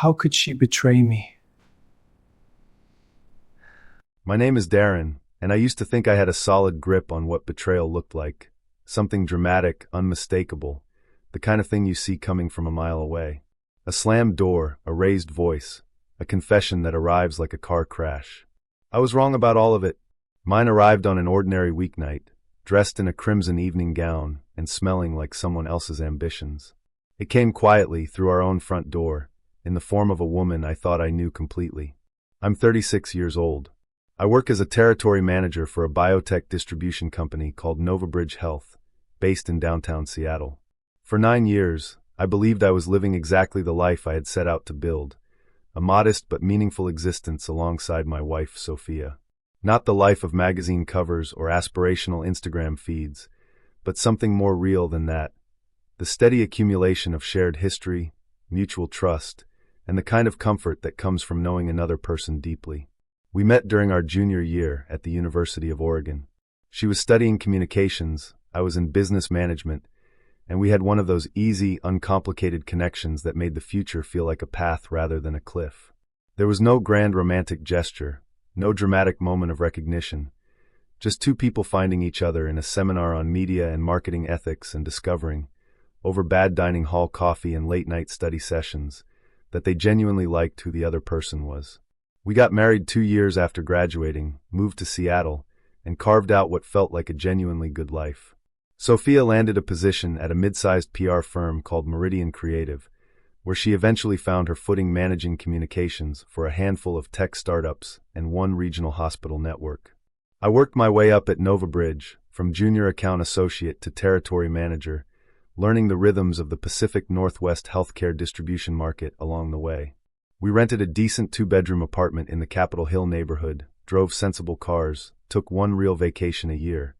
How could she betray me? My name is Darren, and I used to think I had a solid grip on what betrayal looked like. Something dramatic, unmistakable, the kind of thing you see coming from a mile away. A slammed door, a raised voice, a confession that arrives like a car crash. I was wrong about all of it. Mine arrived on an ordinary weeknight, dressed in a crimson evening gown and smelling like someone else's ambitions. It came quietly through our own front door, in the form of a woman I thought I knew completely. I'm 36 years old. I work as a territory manager for a biotech distribution company called Novabridge Health, based in downtown Seattle. For 9 years, I believed I was living exactly the life I had set out to build, a modest but meaningful existence alongside my wife, Sophia. Not the life of magazine covers or aspirational Instagram feeds, but something more real than that. The steady accumulation of shared history, mutual trust, and the kind of comfort that comes from knowing another person deeply. We met during our junior year at the University of Oregon. She was studying communications, I was in business management, and we had one of those easy, uncomplicated connections that made the future feel like a path rather than a cliff. There was no grand romantic gesture, no dramatic moment of recognition, just two people finding each other in a seminar on media and marketing ethics and discovering, over bad dining hall coffee and late-night study sessions, that they genuinely liked who the other person was. We got married 2 years after graduating, moved to Seattle, and carved out what felt like a genuinely good life. Sophia landed a position at a mid-sized PR firm called Meridian Creative, where she eventually found her footing managing communications for a handful of tech startups and one regional hospital network. I worked my way up at Novabridge, from junior account associate to territory manager, learning the rhythms of the Pacific Northwest healthcare distribution market along the way. We rented a decent 2-bedroom apartment in the Capitol Hill neighborhood, drove sensible cars, took one real vacation a year,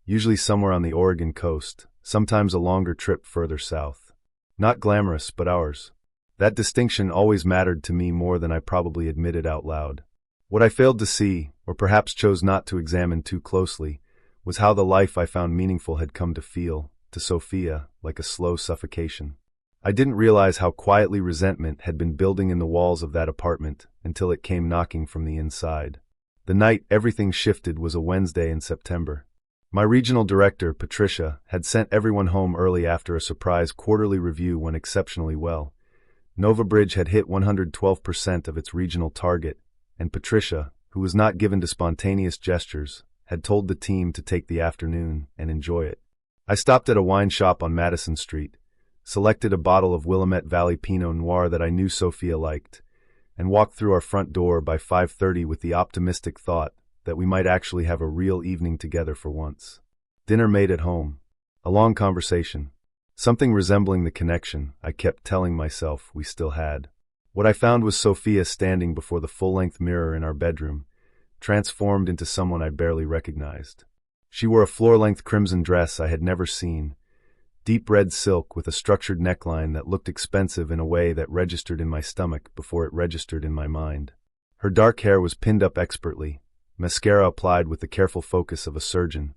usually somewhere on the Oregon coast, sometimes a longer trip further south. Not glamorous, but ours. That distinction always mattered to me more than I probably admitted out loud. What I failed to see, or perhaps chose not to examine too closely, was how the life I found meaningful had come to feel, to Sophia, like a slow suffocation. I didn't realize how quietly resentment had been building in the walls of that apartment until it came knocking from the inside. The night everything shifted was a Wednesday in September. My regional director, Patricia, had sent everyone home early after a surprise quarterly review went exceptionally well. Novabridge had hit 112% of its regional target, and Patricia, who was not given to spontaneous gestures, had told the team to take the afternoon and enjoy it. I stopped at a wine shop on Madison Street, selected a bottle of Willamette Valley Pinot Noir that I knew Sophia liked, and walked through our front door by 5:30 with the optimistic thought that we might actually have a real evening together for once. Dinner made at home. A long conversation. Something resembling the connection I kept telling myself we still had. What I found was Sophia standing before the full-length mirror in our bedroom, transformed into someone I barely recognized. She wore a floor-length crimson dress I had never seen, deep red silk with a structured neckline that looked expensive in a way that registered in my stomach before it registered in my mind. Her dark hair was pinned up expertly, mascara applied with the careful focus of a surgeon,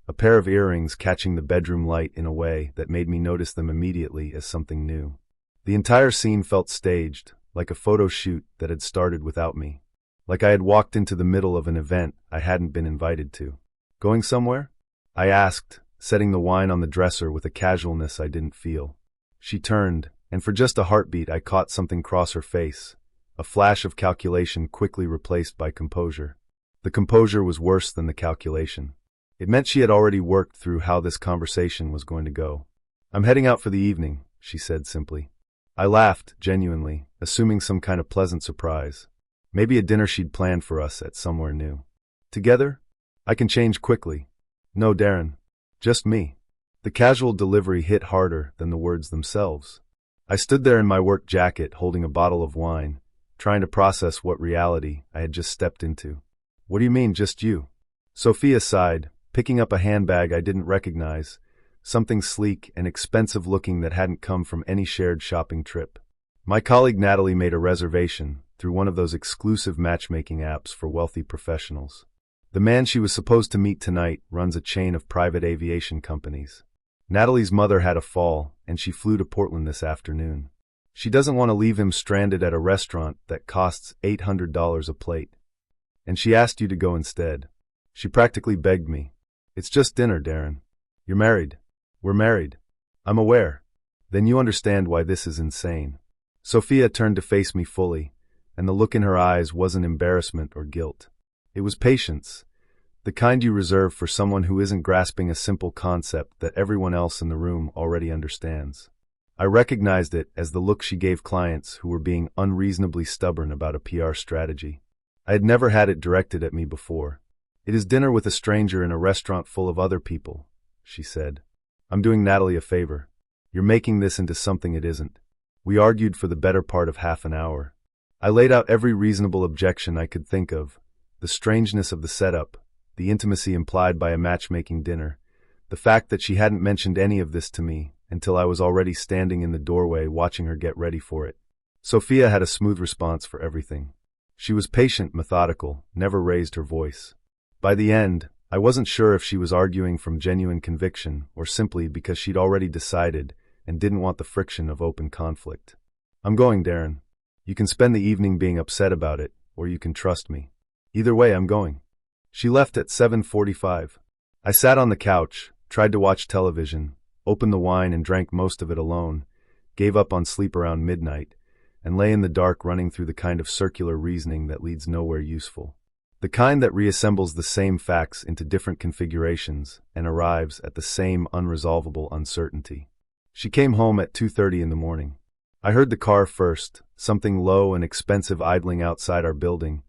a pair of earrings catching the bedroom light in a way that made me notice them immediately as something new. The entire scene felt staged, like a photo shoot that had started without me. Like I had walked into the middle of an event I hadn't been invited to. "Going somewhere?" I asked, setting the wine on the dresser with a casualness I didn't feel. She turned, and for just a heartbeat I caught something cross her face, a flash of calculation quickly replaced by composure. The composure was worse than the calculation. It meant she had already worked through how this conversation was going to go. "I'm heading out for the evening," she said simply. I laughed, genuinely, assuming some kind of pleasant surprise. Maybe a dinner she'd planned for us at somewhere new. "Together? I can change quickly." "No, Darren. Just me." The casual delivery hit harder than the words themselves. I stood there in my work jacket holding a bottle of wine, trying to process what reality I had just stepped into. "What do you mean, just you?" Sophia sighed, picking up a handbag I didn't recognize, something sleek and expensive looking that hadn't come from any shared shopping trip. My colleague Natalie made a reservation through one of those exclusive matchmaking apps for wealthy professionals. The man she was supposed to meet tonight runs a chain of private aviation companies. Natalie's mother had a fall, and she flew to Portland this afternoon. She doesn't want to leave him stranded at a restaurant that costs $800 a plate. And she asked you to go instead. She practically begged me. It's just dinner, Darren. You're married. We're married. I'm aware. Then you understand why this is insane. Sophia turned to face me fully, and the look in her eyes wasn't embarrassment or guilt. It was patience, the kind you reserve for someone who isn't grasping a simple concept that everyone else in the room already understands. I recognized it as the look she gave clients who were being unreasonably stubborn about a PR strategy. I had never had it directed at me before. It is dinner with a stranger in a restaurant full of other people, she said. I'm doing Natalie a favor. You're making this into something it isn't. We argued for the better part of half an hour. I laid out every reasonable objection I could think of, the strangeness of the setup, the intimacy implied by a matchmaking dinner, the fact that she hadn't mentioned any of this to me until I was already standing in the doorway watching her get ready for it. Sophia had a smooth response for everything. She was patient, methodical, never raised her voice. By the end, I wasn't sure if she was arguing from genuine conviction or simply because she'd already decided and didn't want the friction of open conflict. I'm going, Darren. You can spend the evening being upset about it, or you can trust me. Either way, I'm going. She left at 7:45. I sat on the couch, tried to watch television, opened the wine and drank most of it alone, gave up on sleep around midnight, and lay in the dark running through the kind of circular reasoning that leads nowhere useful. The kind that reassembles the same facts into different configurations and arrives at the same unresolvable uncertainty. She came home at 2:30 in the morning. I heard the car first, something low and expensive idling outside our building,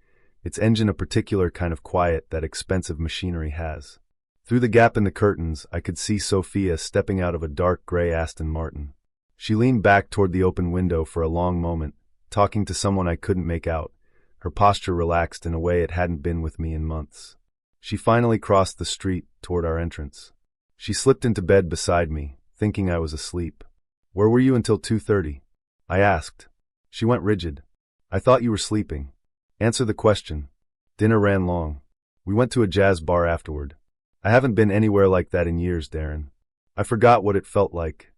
its engine a particular kind of quiet that expensive machinery has. Through the gap in the curtains, I could see Sophia stepping out of a dark gray Aston Martin. She leaned back toward the open window for a long moment, talking to someone I couldn't make out, her posture relaxed in a way it hadn't been with me in months. She finally crossed the street toward our entrance. She slipped into bed beside me, thinking I was asleep. "Where were you until 2:30? I asked. She went rigid. "I thought you were sleeping. Answer the question." Dinner ran long. We went to a jazz bar afterward. I haven't been anywhere like that in years, Darren. I forgot what it felt like.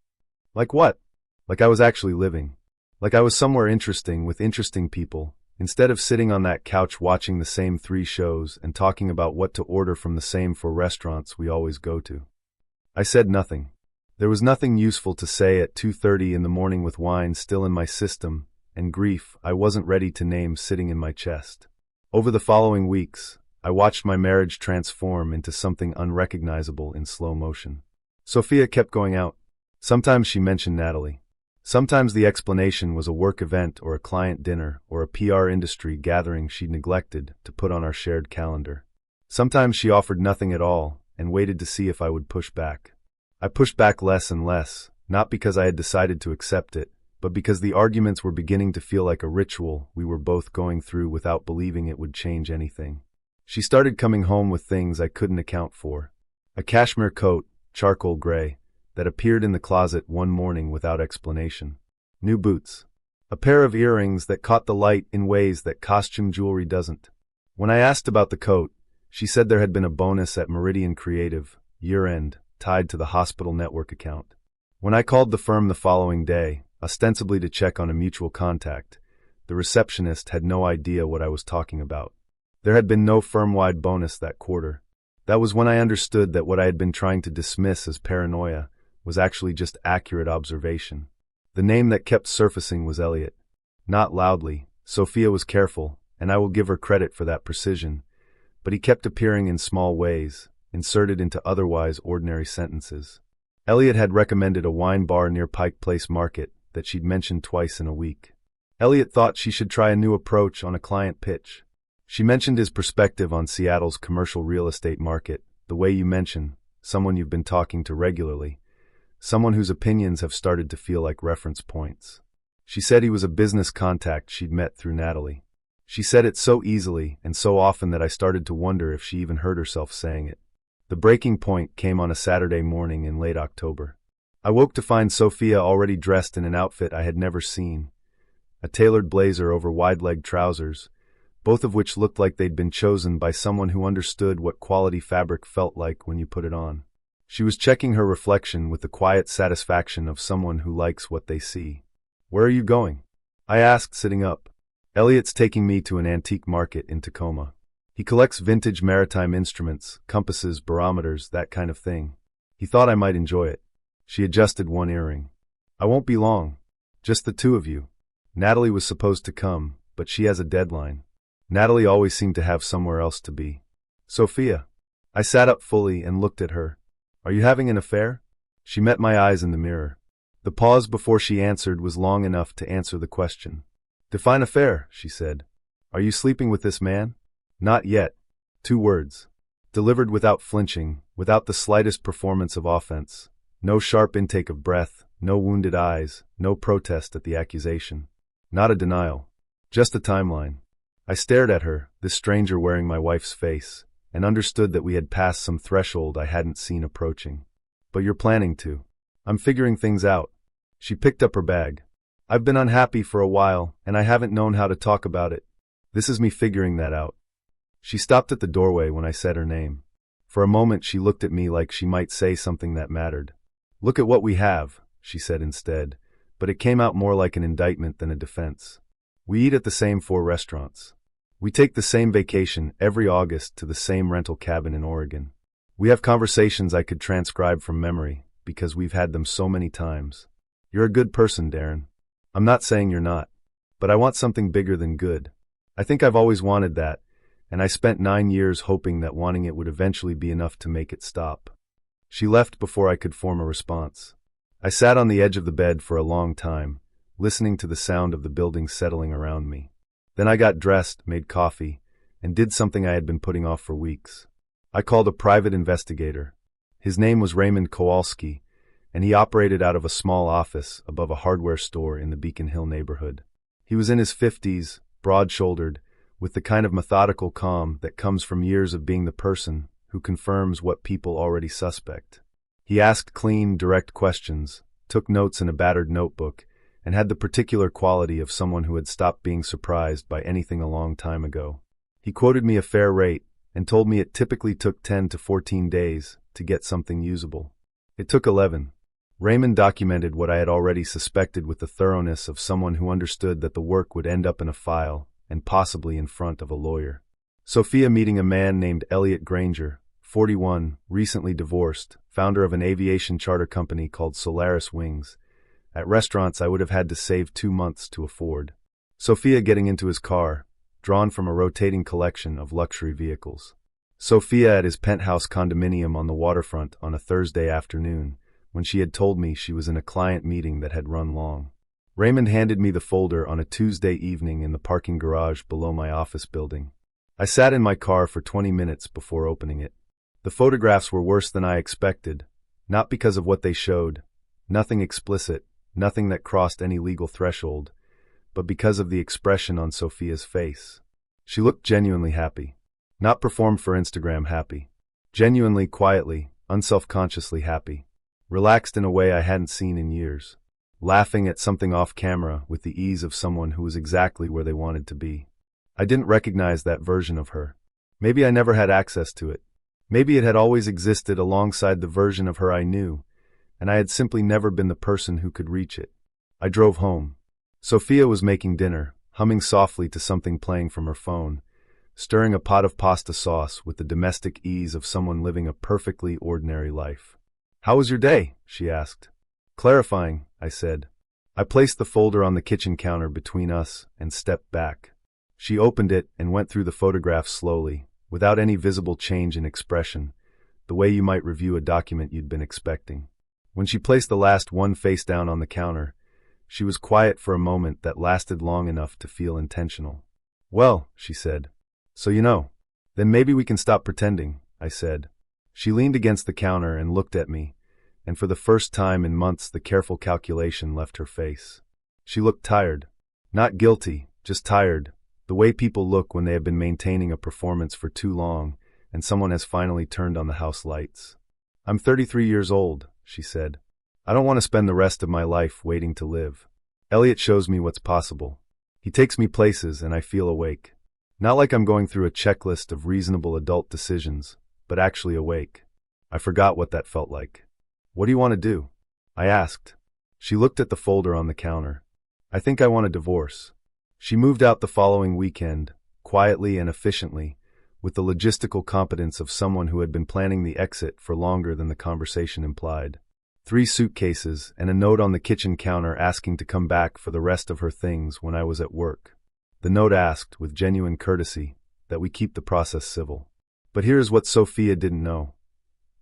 Like what? Like I was actually living. Like I was somewhere interesting with interesting people, instead of sitting on that couch watching the same 3 shows and talking about what to order from the same 4 restaurants we always go to. I said nothing. There was nothing useful to say at 2:30 in the morning with wine still in my system, and grief I wasn't ready to name sitting in my chest. Over the following weeks, I watched my marriage transform into something unrecognizable in slow motion. Sophia kept going out. Sometimes she mentioned Natalie. Sometimes the explanation was a work event or a client dinner or a PR industry gathering she'd neglected to put on our shared calendar. Sometimes she offered nothing at all and waited to see if I would push back. I pushed back less and less, not because I had decided to accept it, but because the arguments were beginning to feel like a ritual we were both going through without believing it would change anything. She started coming home with things I couldn't account for. A cashmere coat, charcoal gray, that appeared in the closet one morning without explanation. New boots. A pair of earrings that caught the light in ways that costume jewelry doesn't. When I asked about the coat, she said there had been a bonus at Meridian Creative, year-end, tied to the hospital network account. When I called the firm the following day, ostensibly to check on a mutual contact, the receptionist had no idea what I was talking about. There had been no firm-wide bonus that quarter. That was when I understood that what I had been trying to dismiss as paranoia was actually just accurate observation. The name that kept surfacing was Elliot. Not loudly, Sophia was careful, and I will give her credit for that precision, but he kept appearing in small ways, inserted into otherwise ordinary sentences. Elliot had recommended a wine bar near Pike Place Market that she'd mentioned twice in a week. Elliot thought she should try a new approach on a client pitch. She mentioned his perspective on Seattle's commercial real estate market, the way you mention, someone you've been talking to regularly, someone whose opinions have started to feel like reference points. She said he was a business contact she'd met through Natalie. She said it so easily and so often that I started to wonder if she even heard herself saying it. The breaking point came on a Saturday morning in late October. I woke to find Sophia already dressed in an outfit I had never seen. A tailored blazer over wide-legged trousers, both of which looked like they'd been chosen by someone who understood what quality fabric felt like when you put it on. She was checking her reflection with the quiet satisfaction of someone who likes what they see. Where are you going? I asked, sitting up. Elliot's taking me to an antique market in Tacoma. He collects vintage maritime instruments, compasses, barometers, that kind of thing. He thought I might enjoy it. She adjusted one earring. I won't be long. Just the two of you. Natalie was supposed to come, but she has a deadline. Natalie always seemed to have somewhere else to be. Sophia. I sat up fully and looked at her. Are you having an affair? She met my eyes in the mirror. The pause before she answered was long enough to answer the question. Define affair, she said. Are you sleeping with this man? Not yet. 2 words. Delivered without flinching, without the slightest performance of offense. No sharp intake of breath, no wounded eyes, no protest at the accusation. Not a denial. Just a timeline. I stared at her, this stranger wearing my wife's face, and understood that we had passed some threshold I hadn't seen approaching. But you're planning to. I'm figuring things out. She picked up her bag. I've been unhappy for a while, and I haven't known how to talk about it. This is me figuring that out. She stopped at the doorway when I said her name. For a moment she looked at me like she might say something that mattered. Look at what we have, she said instead, but it came out more like an indictment than a defense. We eat at the same 4 restaurants. We take the same vacation every August to the same rental cabin in Oregon. We have conversations I could transcribe from memory, because we've had them so many times. You're a good person, Darren. I'm not saying you're not. But I want something bigger than good. I think I've always wanted that, and I spent 9 years hoping that wanting it would eventually be enough to make it stop. She left before I could form a response. I sat on the edge of the bed for a long time, listening to the sound of the building settling around me. Then I got dressed, made coffee, and did something I had been putting off for weeks. I called a private investigator. His name was Raymond Kowalski, and he operated out of a small office above a hardware store in the Beacon Hill neighborhood. He was in his 50s, broad-shouldered, with the kind of methodical calm that comes from years of being the person who confirms what people already suspect. He asked clean, direct questions, took notes in a battered notebook, and had the particular quality of someone who had stopped being surprised by anything a long time ago. He quoted me a fair rate and told me it typically took 10 to 14 days to get something usable. It took 11. Raymond documented what I had already suspected with the thoroughness of someone who understood that the work would end up in a file and possibly in front of a lawyer. Sophia meeting a man named Elliot Granger, 41, recently divorced, founder of an aviation charter company called Solaris Wings. At restaurants I would have had to save 2 months to afford. Sophia getting into his car, drawn from a rotating collection of luxury vehicles. Sophia at his penthouse condominium on the waterfront on a Thursday afternoon, when she had told me she was in a client meeting that had run long. Raymond handed me the folder on a Tuesday evening in the parking garage below my office building. I sat in my car for 20 minutes before opening it. The photographs were worse than I expected, not because of what they showed, nothing explicit, nothing that crossed any legal threshold, but because of the expression on Sophia's face. She looked genuinely happy. Not performed for Instagram happy. Genuinely, quietly, unselfconsciously happy. Relaxed in a way I hadn't seen in years. Laughing at something off camera with the ease of someone who was exactly where they wanted to be. I didn't recognize that version of her. Maybe I never had access to it. Maybe it had always existed alongside the version of her I knew, and I had simply never been the person who could reach it. I drove home. Sophia was making dinner, humming softly to something playing from her phone, stirring a pot of pasta sauce with the domestic ease of someone living a perfectly ordinary life. "How was your day?" she asked. "Clarifying," I said. I placed the folder on the kitchen counter between us and stepped back. She opened it and went through the photographs slowly, without any visible change in expression, the way you might review a document you'd been expecting. When she placed the last one face down on the counter, she was quiet for a moment that lasted long enough to feel intentional. "Well," she said. "So you know. Then maybe we can stop pretending," I said. She leaned against the counter and looked at me, and for the first time in months the careful calculation left her face. She looked tired. Not guilty, just tired, the way people look when they have been maintaining a performance for too long and someone has finally turned on the house lights. "I'm 33 years old," she said. "I don't want to spend the rest of my life waiting to live. Elliot shows me what's possible. He takes me places and I feel awake. Not like I'm going through a checklist of reasonable adult decisions, but actually awake. I forgot what that felt like." "What do you want to do?" I asked. She looked at the folder on the counter. I think I want a divorce. She moved out the following weekend, quietly and efficiently, with the logistical competence of someone who had been planning the exit for longer than the conversation implied. 3 suitcases and a note on the kitchen counter asking to come back for the rest of her things when I was at work. The note asked, with genuine courtesy, that we keep the process civil. But here's what Sophia didn't know.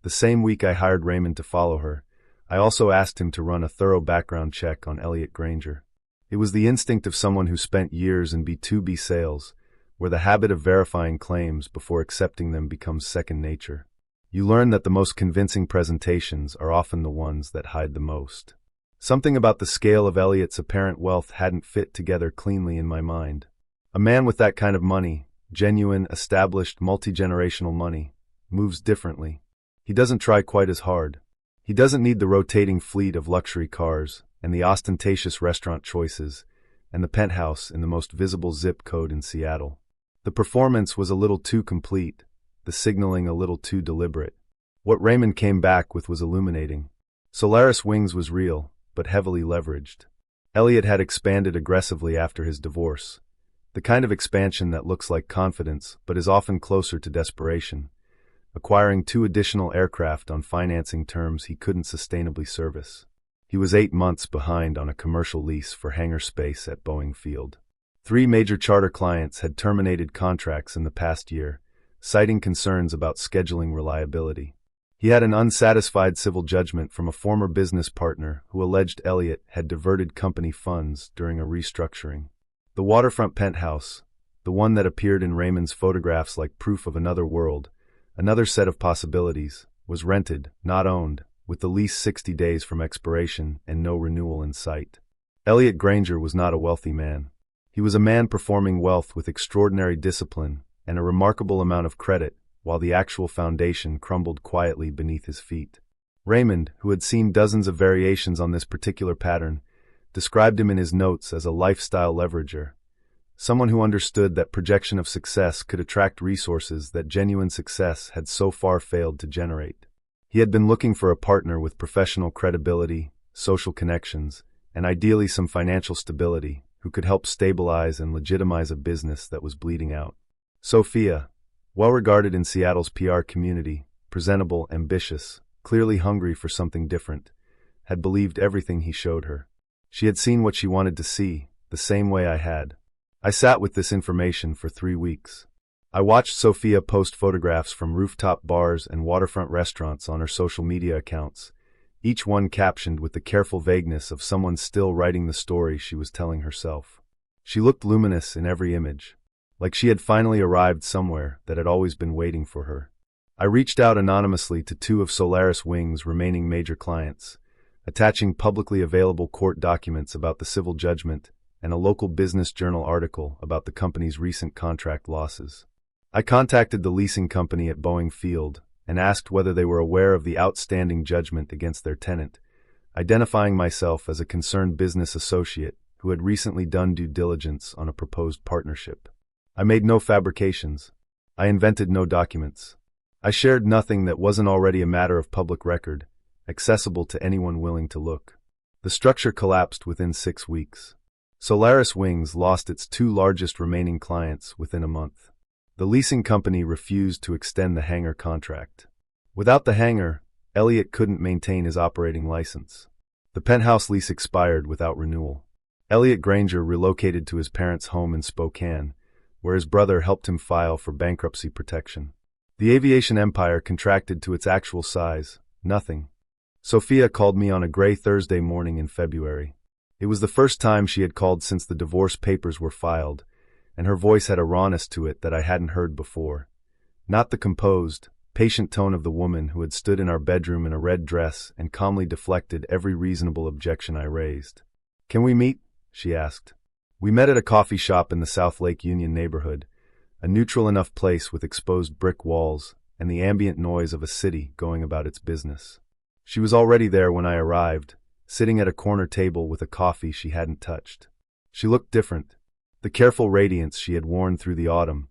The same week I hired Raymond to follow her, I also asked him to run a thorough background check on Elliot Granger. It was the instinct of someone who spent years in B2B sales, where the habit of verifying claims before accepting them becomes second nature. You learn that the most convincing presentations are often the ones that hide the most. Something about the scale of Elliot's apparent wealth hadn't fit together cleanly in my mind. A man with that kind of money, genuine, established, multi-generational money, moves differently. He doesn't try quite as hard. He doesn't need the rotating fleet of luxury cars and the ostentatious restaurant choices and the penthouse in the most visible zip code in Seattle. The performance was a little too complete, the signaling a little too deliberate. What Raymond came back with was illuminating. Solaris Wings was real, but heavily leveraged. Elliot had expanded aggressively after his divorce, the kind of expansion that looks like confidence but is often closer to desperation, acquiring 2 additional aircraft on financing terms he couldn't sustainably service. He was 8 months behind on a commercial lease for hangar space at Boeing Field. 3 major charter clients had terminated contracts in the past year, citing concerns about scheduling reliability. He had an unsatisfied civil judgment from a former business partner who alleged Elliot had diverted company funds during a restructuring. The waterfront penthouse, the one that appeared in Raymond's photographs like proof of another world, another set of possibilities, was rented, not owned, with the lease 60 days from expiration and no renewal in sight. Elliot Granger was not a wealthy man. He was a man performing wealth with extraordinary discipline and a remarkable amount of credit, while the actual foundation crumbled quietly beneath his feet. Raymond, who had seen dozens of variations on this particular pattern, described him in his notes as a lifestyle leverager, someone who understood that projection of success could attract resources that genuine success had so far failed to generate. He had been looking for a partner with professional credibility, social connections, and ideally some financial stability, who could help stabilize and legitimize a business that was bleeding out. Sophia, well regarded in Seattle's PR community, presentable, ambitious, clearly hungry for something different, had believed everything he showed her. She had seen what she wanted to see, the same way I had. I sat with this information for 3 weeks. I watched Sophia post photographs from rooftop bars and waterfront restaurants on her social media accounts, each one captioned with the careful vagueness of someone still writing the story she was telling herself. She looked luminous in every image, like she had finally arrived somewhere that had always been waiting for her. I reached out anonymously to 2 of Solaris Wings' remaining major clients, attaching publicly available court documents about the civil judgment and a local business journal article about the company's recent contract losses. I contacted the leasing company at Boeing Field and asked whether they were aware of the outstanding judgment against their tenant, identifying myself as a concerned business associate who had recently done due diligence on a proposed partnership. I made no fabrications. I invented no documents. I shared nothing that wasn't already a matter of public record, accessible to anyone willing to look. The structure collapsed within 6 weeks. Solaris Wings lost its 2 largest remaining clients within a month. The leasing company refused to extend the hangar contract. Without the hangar, Elliot couldn't maintain his operating license. The penthouse lease expired without renewal. Elliot Granger relocated to his parents' home in Spokane, where his brother helped him file for bankruptcy protection. The aviation empire contracted to its actual size, nothing. Sophia called me on a gray Thursday morning in February. It was the first time she had called since the divorce papers were filed, and her voice had a rawness to it that I hadn't heard before. Not the composed, patient tone of the woman who had stood in our bedroom in a red dress and calmly deflected every reasonable objection I raised. "Can we meet?" she asked. We met at a coffee shop in the South Lake Union neighborhood, a neutral enough place with exposed brick walls and the ambient noise of a city going about its business. She was already there when I arrived, sitting at a corner table with a coffee she hadn't touched. She looked different. The careful radiance she had worn through the autumn,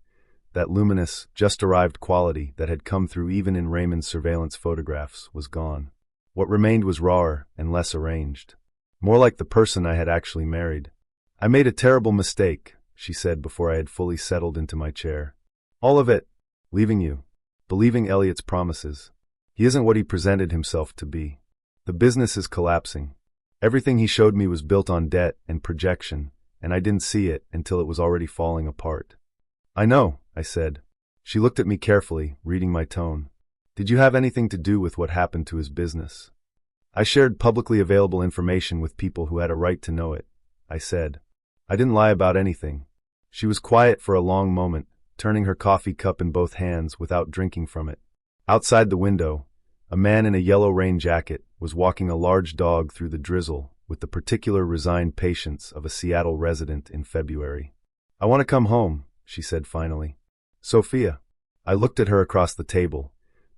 that luminous, just-arrived quality that had come through even in Raymond's surveillance photographs, was gone. What remained was rawer and less arranged. More like the person I had actually married. I made a terrible mistake, she said before I had fully settled into my chair. All of it. Leaving you. Believing Elliot's promises. He isn't what he presented himself to be. The business is collapsing. Everything he showed me was built on debt and projection, and I didn't see it until it was already falling apart. I know, I said. She looked at me carefully, reading my tone. Did you have anything to do with what happened to his business? I shared publicly available information with people who had a right to know it, I said. I didn't lie about anything. She was quiet for a long moment, turning her coffee cup in both hands without drinking from it. Outside the window, a man in a yellow rain jacket was walking a large dog through the drizzle with the particular resigned patience of a Seattle resident in February. I want to come home, she said finally. Sophia. I looked at her across the table,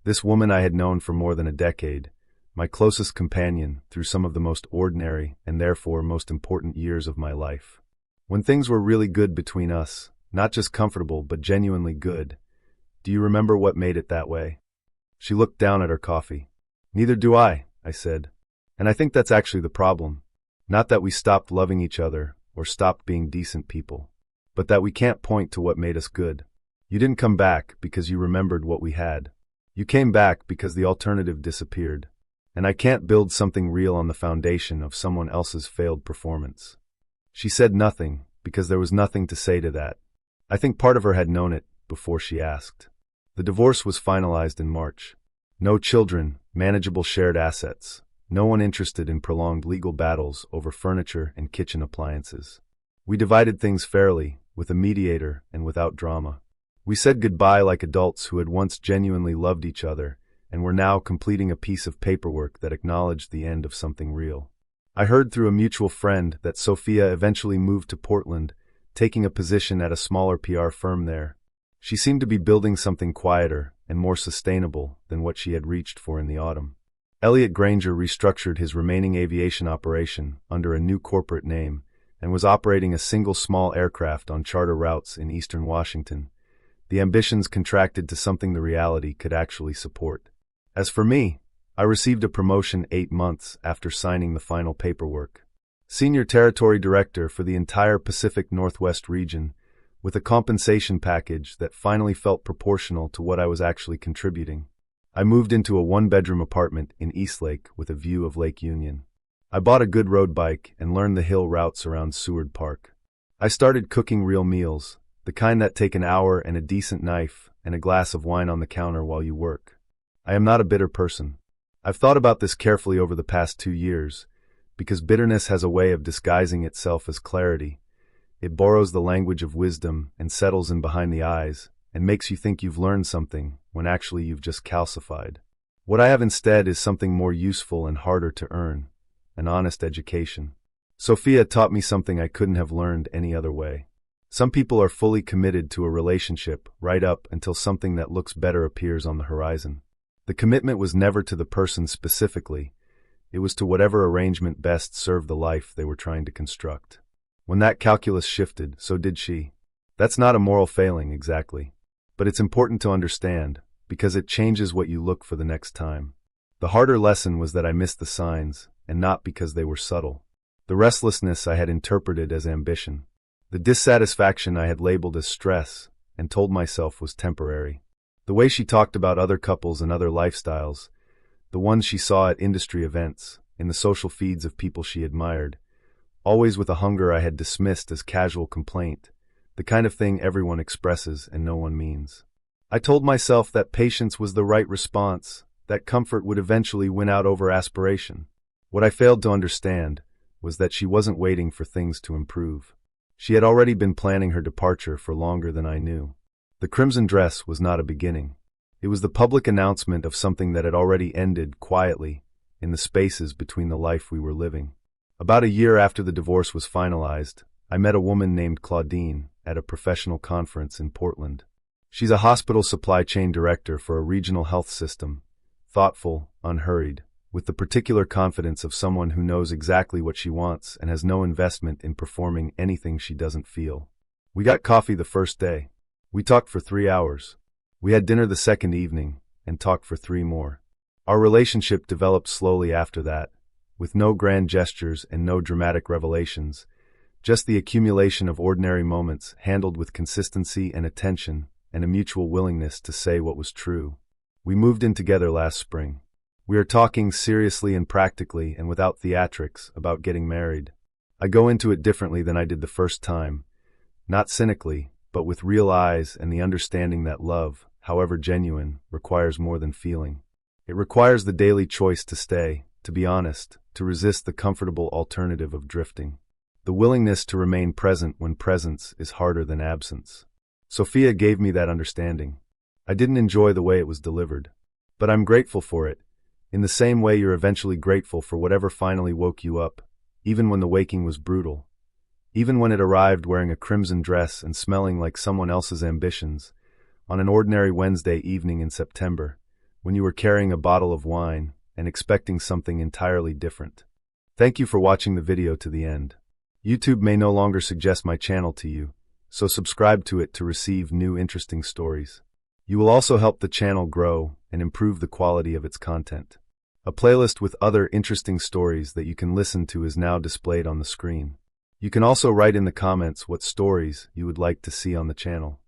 this woman I had known for more than a decade, my closest companion through some of the most ordinary and therefore most important years of my life. When things were really good between us, not just comfortable but genuinely good, do you remember what made it that way? She looked down at her coffee. Neither do I said. And I think that's actually the problem. Not that we stopped loving each other or stopped being decent people, but that we can't point to what made us good. You didn't come back because you remembered what we had. You came back because the alternative disappeared. And I can't build something real on the foundation of someone else's failed performance. She said nothing because there was nothing to say to that. I think part of her had known it before she asked. The divorce was finalized in March. No children, manageable shared assets. No one interested in prolonged legal battles over furniture and kitchen appliances. We divided things fairly, with a mediator and without drama. We said goodbye like adults who had once genuinely loved each other and were now completing a piece of paperwork that acknowledged the end of something real. I heard through a mutual friend that Sophia eventually moved to Portland, taking a position at a smaller PR firm there. She seemed to be building something quieter and more sustainable than what she had reached for in the autumn. Elliot Granger restructured his remaining aviation operation under a new corporate name and was operating a single small aircraft on charter routes in eastern Washington. The ambitions contracted to something the reality could actually support. As for me, I received a promotion 8 months after signing the final paperwork. Senior Territory Director for the entire Pacific Northwest region, with a compensation package that finally felt proportional to what I was actually contributing. I moved into a 1-bedroom apartment in Eastlake with a view of Lake Union. I bought a good road bike and learned the hill routes around Seward Park. I started cooking real meals, the kind that take an hour and a decent knife and a glass of wine on the counter while you work. I am not a bitter person. I've thought about this carefully over the past 2 years, because bitterness has a way of disguising itself as clarity. It borrows the language of wisdom and settles in behind the eyes, and makes you think you've learned something when actually you've just calcified. What I have instead is something more useful and harder to earn, an honest education. Sophia taught me something I couldn't have learned any other way. Some people are fully committed to a relationship right up until something that looks better appears on the horizon. The commitment was never to the person specifically, it was to whatever arrangement best served the life they were trying to construct. When that calculus shifted, so did she. That's not a moral failing, exactly. But it's important to understand, because it changes what you look for the next time. The harder lesson was that I missed the signs, and not because they were subtle. The restlessness I had interpreted as ambition. The dissatisfaction I had labeled as stress, and told myself was temporary. The way she talked about other couples and other lifestyles, the ones she saw at industry events, in the social feeds of people she admired, always with a hunger I had dismissed as casual complaint, the kind of thing everyone expresses and no one means. I told myself that patience was the right response, that comfort would eventually win out over aspiration. What I failed to understand was that she wasn't waiting for things to improve. She had already been planning her departure for longer than I knew. The crimson dress was not a beginning. It was the public announcement of something that had already ended quietly in the spaces between the life we were living. About a year after the divorce was finalized, I met a woman named Claudine at a professional conference in Portland. She's a hospital supply chain director for a regional health system, thoughtful, unhurried, with the particular confidence of someone who knows exactly what she wants and has no investment in performing anything she doesn't feel. We got coffee the first day. We talked for 3 hours. We had dinner the second evening and talked for 3 more. Our relationship developed slowly after that, with no grand gestures and no dramatic revelations, Just the accumulation of ordinary moments handled with consistency and attention and a mutual willingness to say what was true. We moved in together last spring. We are talking seriously and practically and without theatrics about getting married. I go into it differently than I did the first time, not cynically, but with real eyes and the understanding that love, however genuine, requires more than feeling. It requires the daily choice to stay, to be honest, to resist the comfortable alternative of drifting. The willingness to remain present when presence is harder than absence. Sophia gave me that understanding. I didn't enjoy the way it was delivered, but I'm grateful for it, in the same way you're eventually grateful for whatever finally woke you up, even when the waking was brutal. Even when it arrived wearing a crimson dress and smelling like someone else's ambitions, on an ordinary Wednesday evening in September, when you were carrying a bottle of wine and expecting something entirely different. Thank you for watching the video to the end. YouTube may no longer suggest my channel to you, so subscribe to it to receive new interesting stories. You will also help the channel grow and improve the quality of its content. A playlist with other interesting stories that you can listen to is now displayed on the screen. You can also write in the comments what stories you would like to see on the channel.